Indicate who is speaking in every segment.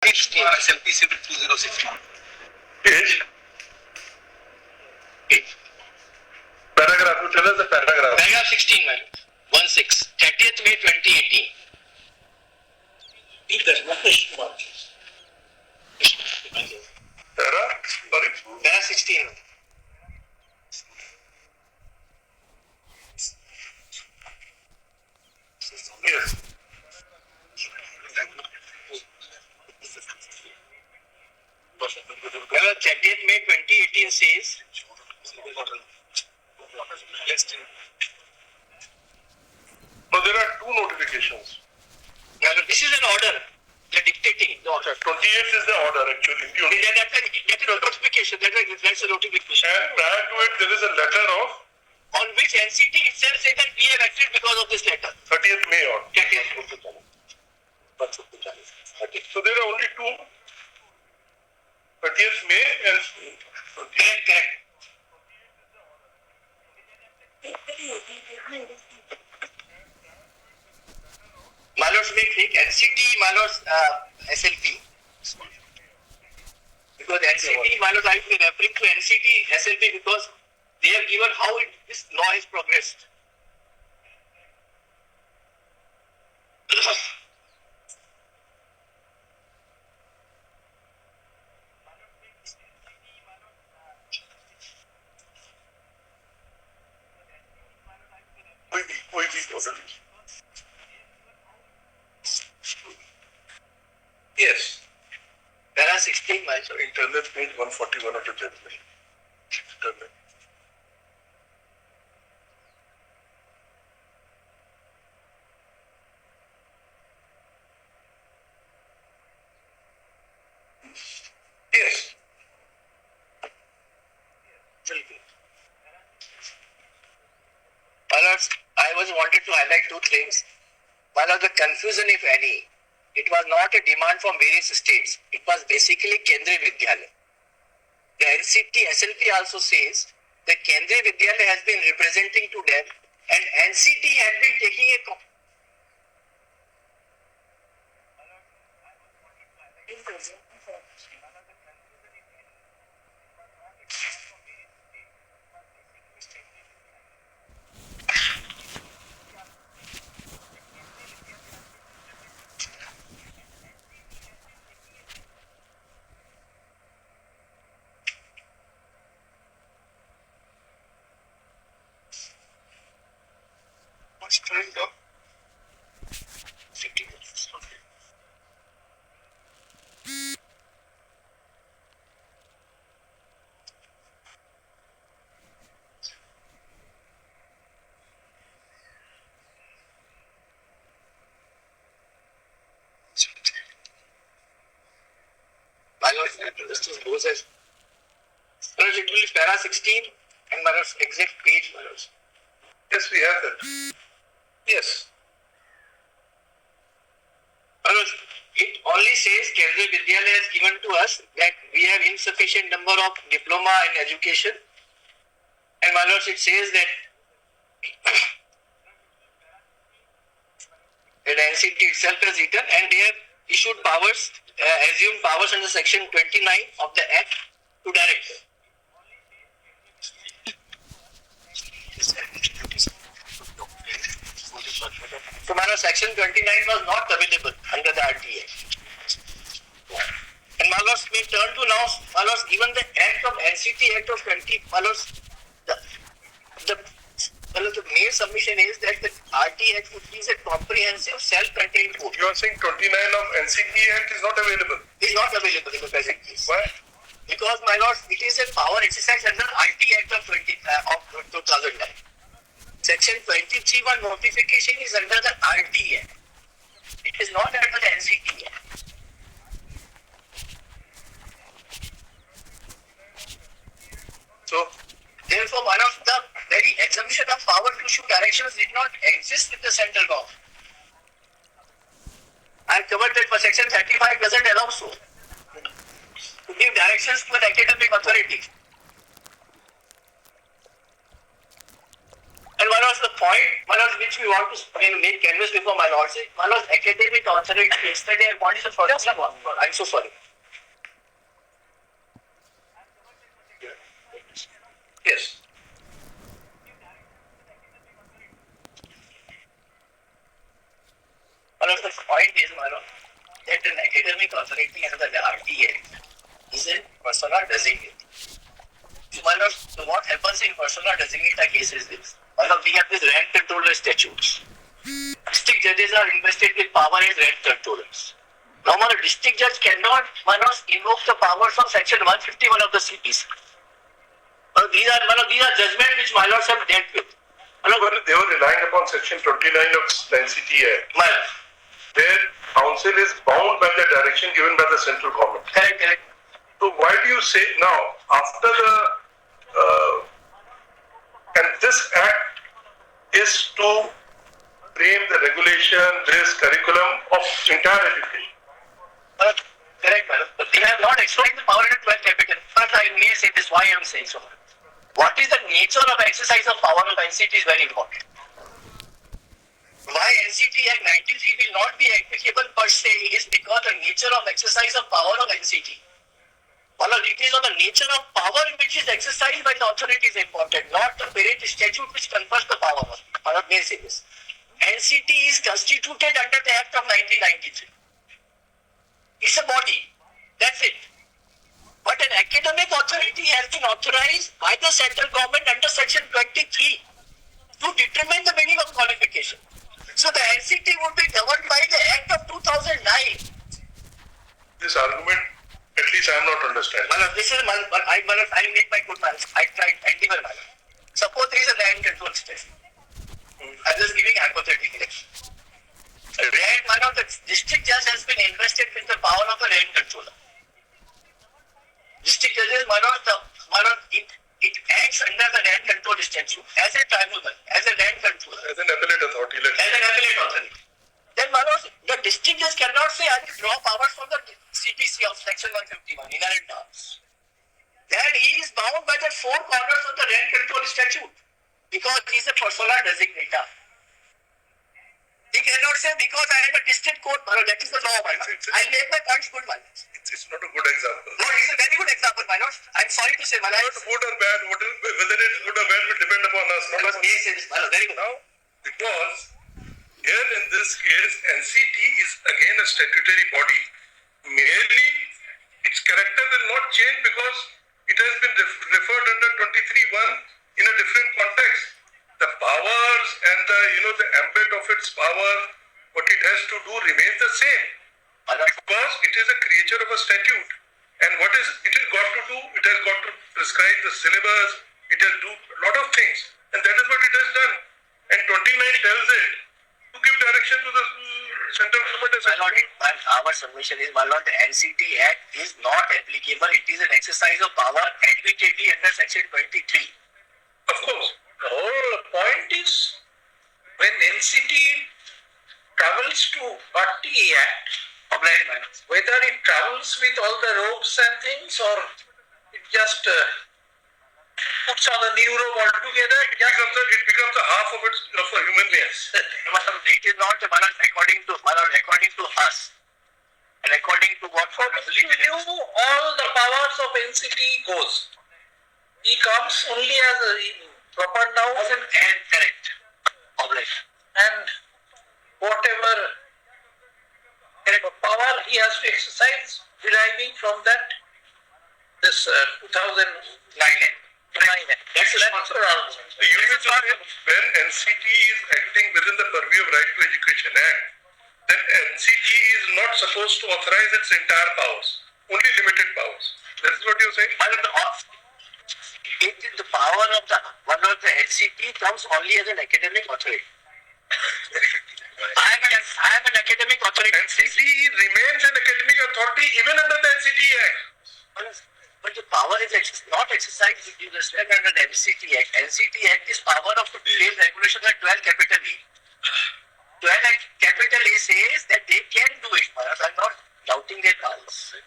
Speaker 1: SLP 2016.
Speaker 2: Page. Paragraph. You tell us the paragraph.
Speaker 1: Paragraph 16, man. 16. 30th May 2018. Para 16.
Speaker 2: Yes.
Speaker 1: Well, 30th May 2018 says.
Speaker 2: No, there are two notifications.
Speaker 1: Now, this is an order. They're dictating the order.
Speaker 2: 28th is the order actually.
Speaker 1: That is a notification. That's a notification.
Speaker 2: And prior to it, there is a letter of
Speaker 1: On which NCT itself says that we have acted because of this letter.
Speaker 2: 30th May on.
Speaker 1: 30th.
Speaker 2: So there are only two. 30th May and
Speaker 1: Correct. Malus may take NCT, Malus SLP. Because NCT, Malus I will be referring to NCT, SLP because they have given how this law has progressed.
Speaker 2: कोई भी order. Yes.
Speaker 1: There are 16 miles.
Speaker 2: So internal page 141 of the judgment. Internal. Yes.
Speaker 1: I was wanted to highlight two things. One of the confusion, if any, it was not a demand from various states. It was basically Kendriya Vidyalaya. The NCT SLP also says that Kendriya Vidyalaya has been representing to them and NCT had been taking a What's trying to? This is goes as it will be para 16 and Maras exact page Maras.
Speaker 2: Yes, we have that. Yes.
Speaker 1: Maras, it only says Kendriya Vidyalaya has given to us that we have insufficient number of diploma in education and Maras it says that NCT itself has written and they have issued powers, assumed powers under section 29 of the Act to direct. So, section 29 was not available under the RTA. And Malos, we turn to now, Malos, even the Act of NCT Act of 20, Malos, the main submission is that the RTA Act is a comprehensive self-contained code.
Speaker 2: You are saying 29 of NCT Act is not available?
Speaker 1: Is not available in the present case.
Speaker 2: Why?
Speaker 1: Because, my lord, it is a power exercise under RTA Act of 2009. Section 23(1) notification is under the RTA. It is not under the NCT Act. So, therefore, one of the very exemption of power to issue directions did not exist with the central government. I covered that for section 35 doesn't allow so. To give directions to an academic authority. And one of the point, which we want to make canvas before my lords, one of academic authority. Yesterday, what is the first one? I'm so sorry. Yes. One of the point is, that an academic authority under the RTA is a persona designate. What happens in persona designata cases is, we have these rent controller statutes. District judges are invested with power as rent controllers. Now, a district judge cannot invoke the powers of section 151 of the CPC. These are judgments which my lords have dealt with.
Speaker 2: They were relying upon section 29 of the NCT Act. Their council is bound by the direction given by the central government.
Speaker 1: Correct.
Speaker 2: So why do you say now, after the, and this act is to frame the regulation, this curriculum of entire education?
Speaker 1: Correct, madam. But they have not explained the power in 12 capital. But I may say this, why I am saying so. What is the nature of exercise of power of NCT is very important. Why NCT Act 93 will not be applicable per se is because the nature of exercise of power of NCT. It is on the nature of power which is exercised by the authority is important, not the parent statute which confers the power. May say this. NCT is constituted under the Act of 1993. It's a body. That's it. But an academic authority has been authorized by the central government under section 23 to determine the meaning of qualification. So the NCT would be governed by the Act of 2009.
Speaker 2: This argument, at least I am not understanding.
Speaker 1: This is I make my good balance. I tried anywhere. Suppose there is a land control station. I'm just giving hypothetical. The district judge has been invested with the power of a land controller. District judges, it acts under the land control statute as a tribunal, as a land controller.
Speaker 2: As an appellate authority.
Speaker 1: As an appellate authority. Then the district judge cannot say I will draw powers from the CPC of section 151, inherent powers. Then he is bound by the four corners of the land control statute because he is a persona designator. He cannot say because I am a district court, that is the law. I'll make my points good, man.
Speaker 2: It's not a good example.
Speaker 1: No, it's a very good example, my lord. I'm sorry to say, my lord.
Speaker 2: Not good or bad, whether it's good or bad will depend upon us.
Speaker 1: Very good.
Speaker 2: Now, because here in this case, NCT is again a statutory body. Merely its character will not change because it has been referred under 23(1) in a different context. The powers and the ambit of its power, what it has to do remains the same. Because it is a creature of a statute. And what is it has got to do? It has got to prescribe the syllabus. It has to do a lot of things. And that is what it has done. And 29 tells it to give direction to the central government.
Speaker 1: Our submission is, my lord, the NCT Act is not applicable. It is an exercise of power admittedly under section 23.
Speaker 2: Of course.
Speaker 3: The whole point is when NCT travels to RTA Act, whether it travels with all the robes and things or it just puts on a new robe altogether,
Speaker 2: it becomes a half of a human being.
Speaker 1: It is not according to us and according to what
Speaker 3: to you all the powers of NCT goes. He comes only as a proper noun
Speaker 1: and correct.
Speaker 3: And whatever power he has to exercise deriving from that this 2009 That's your argument.
Speaker 2: The unit when NCT is acting within the purview of Right to Education Act, then NCT is not supposed to authorize its entire powers, only limited powers. That is what you're saying?
Speaker 1: The power of the NCT comes only as an academic authority. I am an academic authority.
Speaker 2: NCT remains an academic authority even under the NCT Act.
Speaker 1: But the power is not exercised in respect under the NCT Act. NCT Act is power of the frame regulation at 12 capital E. 12 capital E says that they can do it. I'm not doubting their powers.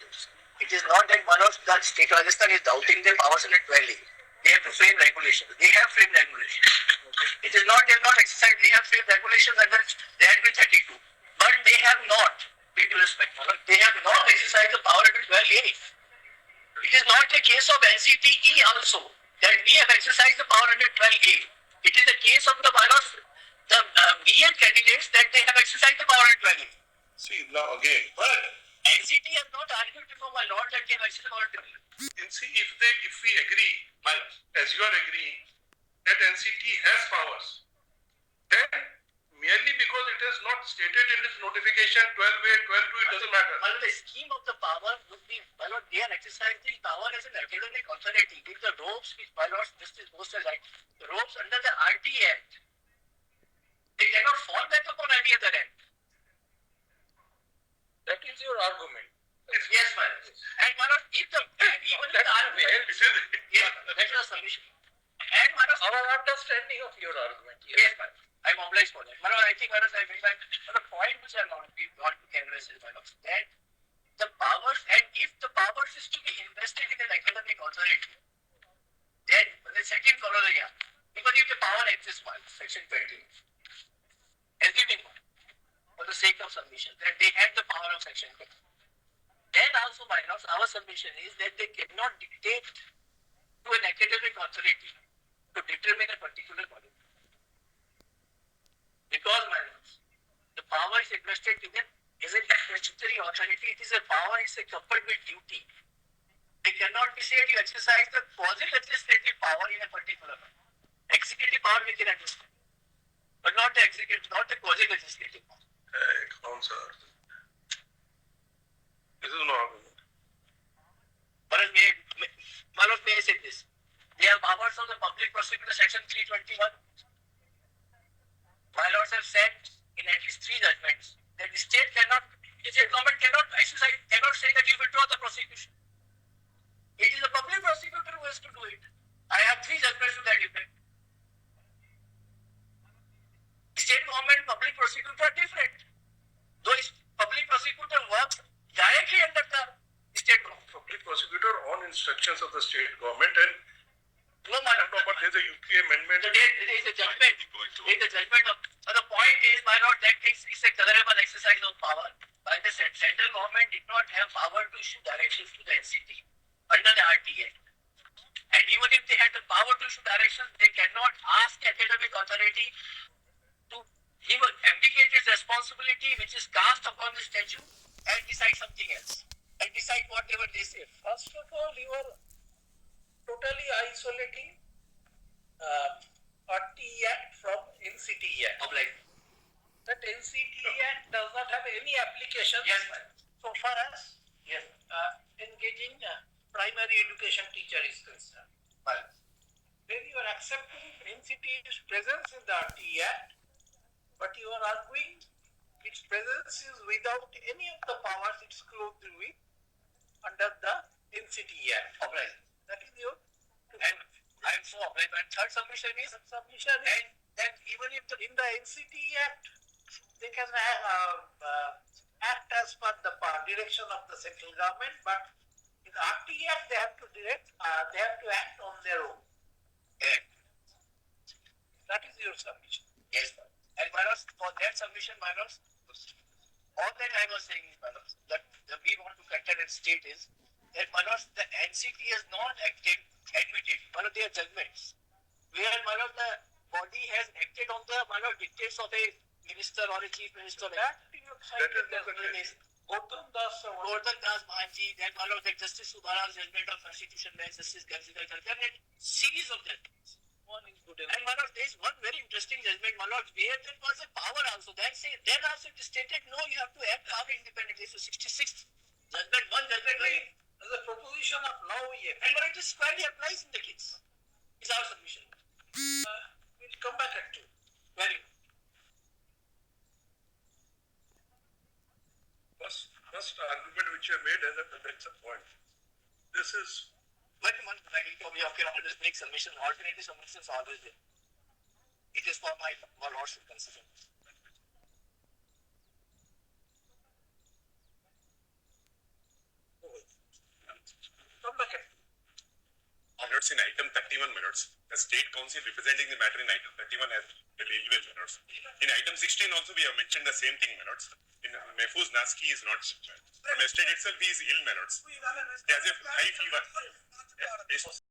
Speaker 1: It is not that one of the state Rajasthan is doubting their powers under 12 E. They have to frame regulations. They have frame regulations. It is not, they have not exercised, they have framed regulations under that bill 32. But they have not, with due respect, they have not exercised the power under 12A. It is not the case of NCTE also, that we have exercised the power under 12A. It is the case of the b.ed candidates that they have exercised the power under 12A.
Speaker 2: See, now again,
Speaker 1: But NCT has not argued before my lord that they have exercised the power under 12A.
Speaker 2: and see, if we agree, as you are agreeing, that NCT has powers, then merely because it is not stated in its notification 12A, 12.2, it doesn't matter.
Speaker 1: Well, the scheme of the power would be, well, they are exercising power as an academic authority. If the ropes, which my lord Justice Bose has right, the ropes under the RT Act, they cannot fall back upon any other act.
Speaker 3: That is your argument.
Speaker 1: Yes, ma'am. And my lord, if the, even if the argument, yes, that is a solution. And my lord,
Speaker 3: Our understanding of your argument.
Speaker 1: yes, ma'am. I'm obliged for that. My lord, I think, my lord, I bring back the point which I want to canvass is, my lord, that the powers, and if the powers is to be invested in an academic authority, then the second corollary, even if the power exists, section 20, assuming for the sake of submission that they had the power of section 20, then also, my lords, our submission is that they cannot dictate to an academic authority to determine a particular quality. Because, my lords, the power is invested in an as a statutory authority, it is a power, it's a coupled with duty. They cannot be said you exercise the quasi-legislative power in a particular way. Executive power we can understand, but not the executive, not the quasi-legislative power.
Speaker 2: Come on, sir. This is no argument.
Speaker 1: My lord, may I say this? They have powers of the public prosecutor, section 321. My lords have said in at least 3 judgments that the state cannot, the state government cannot exercise, cannot say that you withdraw the prosecution. It is the public prosecutor who has to do it. I have 3 judgments to that effect. State government, public prosecutor are different. Though public prosecutor works directly under the state government.
Speaker 2: Public prosecutor on instructions of the state government, and
Speaker 1: No, my lord.
Speaker 2: but there's a UK amendment.
Speaker 1: So there is a judgment. There is a judgment of. So the point is, my lord, that is a tolerable exercise of power. But the central government did not have power to issue directions to the NCT under the RTA. And even if they had the power to issue directions, they cannot ask the academic authority to abdicate its responsibility, which is cast upon the statute, and decide something else. And decide whatever they say.
Speaker 3: First of all, you are totally isolating RT Act from NCT Act.
Speaker 1: Of like,
Speaker 3: That NCT Act does not have any application
Speaker 1: yes, ma'am.
Speaker 3: so far as
Speaker 1: Yes,
Speaker 3: engaging primary education teacher is concerned.
Speaker 1: ma'am.
Speaker 3: Then you are accepting NCT's presence in the RT Act, but you are arguing its presence is without any of the powers it's clothed with under the NCT Act.
Speaker 1: Right.
Speaker 3: That is your
Speaker 1: And I'm so right. And third submission is,
Speaker 3: submission.
Speaker 1: and that even if the
Speaker 3: In the NCT Act, they can act as per the direction of the central government, but in the RT Act, they have to they have to act on their own. That is your submission.
Speaker 1: yes, ma'am. And my lords, for that submission, my lords, all that I was saying is, my lords, that we want to contend and state is that, my lords, the NCT has not admitted one of their judgments, where, my lord, the body has acted on the, my lord, dictates of a minister or a chief minister.
Speaker 3: That you have cited
Speaker 2: That is
Speaker 3: as Gautam Das.
Speaker 1: Gordon Das Mahanji, then, my lord, the Justice Subara's judgment of Constitution Bench, Justice Gansigar Kalkar, and series of judgments.
Speaker 3: One is good
Speaker 1: And my lord, there is one very interesting judgment, my lord, where there was a power also. Then also it is stated, no, you have to act power independently. So 66th judgment, one judgment, right?
Speaker 3: As a proposition of now, yes.
Speaker 1: And but it is squarely applies in the case. It's our submission.
Speaker 3: We'll come back at 2.
Speaker 1: Very good.
Speaker 2: First argument which you have made, and that's a point. This is
Speaker 1: But one like we can always make submission, alternative submissions are always there. It is for my lords to consider.
Speaker 3: Come back at 2.
Speaker 1: My lords,
Speaker 4: in item 31 minutes. The state council representing the matter in item 31 has ill-will minutes. In item 16 also we have mentioned the same thing minutes. In Mehfooz Naski is not. From yesterday itself he is ill minutes. He has a high fever. Yeah,